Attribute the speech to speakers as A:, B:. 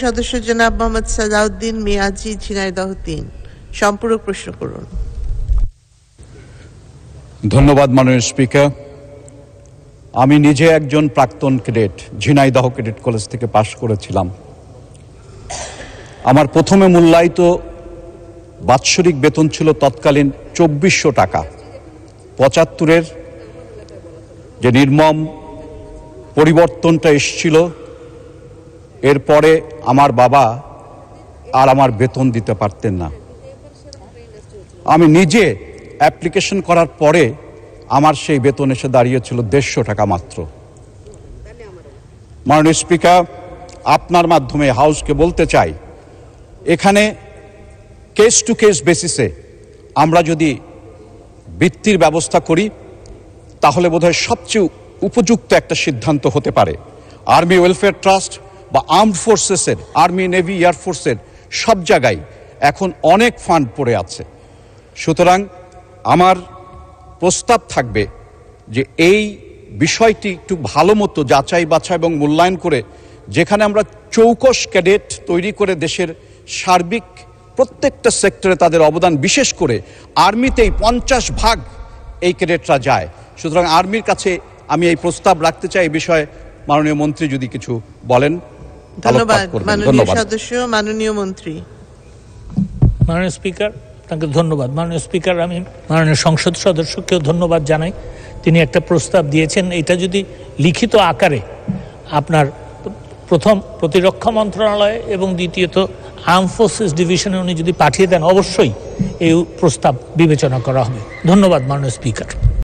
A: সদস্য জনাব মোহাম্মদ সালাউদ্দিন মিয়াজি, ঝিনাইদহ ৩। সম্পূরক প্রশ্ন করুন।
B: ধন্যবাদ মাননীয় স্পিকার। আমি নিজে একজন প্রাক্তন ক্যাডেট, ঝিনাইদহ ক্যাডেট কলেজ থেকে পাশ করেছিলাম। আমার প্রথমে মূল্যায়িত বাৎসরিক বেতন ছিল তৎকালীন ২৪০০ টাকা। ৭৫-এর যে নির্মম পরিবর্তনটা এসেছিল, এরপরে আমার বাবা আর আমার বেতন দিতে পারতেন না। আমি নিজে অ্যাপ্লিকেশন করার পরে আমার সেই বেতন এসে দাঁড়িয়েছিল ১৫০ টাকা মাত্র। মাননীয় স্পিকার, আপনার মাধ্যমে হাউসকে বলতে চাই, এখানে কেস টু কেস বেসিসে আমরা যদি বৃত্তির ব্যবস্থা করি তাহলে বোধহয় সবচেয়ে উপযুক্ত একটা সিদ্ধান্ত হতে পারে। আর্মি ওয়েলফেয়ার ট্রাস্ট বা আর্মড ফোর্সেসের, আর্মি, নেভি, এয়ারফোর্সের সব জায়গায় এখন অনেক ফান্ড পড়ে আছে। সুতরাং আমার প্রস্তাব থাকবে যে এই বিষয়টি একটু ভালো মতো যাচাই বাছাই এবং মূল্যায়ন করে, যেখানে আমরা চৌকস ক্যাডেট তৈরি করে দেশের সার্বিক প্রত্যেকটা সেক্টরে তাদের অবদান, বিশেষ করে আর্মিতেই ৫০% এই ক্যাডেটরা যায়। সুতরাং আর্মির কাছে আমি এই প্রস্তাব রাখতে চাই। এই বিষয়ে মাননীয় মন্ত্রী যদি কিছু বলেন।
A: ধন্যবাদ মাননীয় সদস্য। মাননীয় মন্ত্রী।
C: মাননীয় স্পিকার, আপনাকে ধন্যবাদ। মাননীয় স্পিকার, আমি মাননীয় সংসদ সদস্যকেও ধন্যবাদ জানাই। তিনি একটা প্রস্তাব দিয়েছেন, এটা যদি লিখিত আকারে আপনার প্রথম প্রতিরক্ষা মন্ত্রণালয় এবং দ্বিতীয়ত আর্ম ফোর্সেস ডিভিশনে উনি যদি পাঠিয়ে দেন, অবশ্যই এই প্রস্তাব বিবেচনা করা হবে। ধন্যবাদ মাননীয় স্পিকার।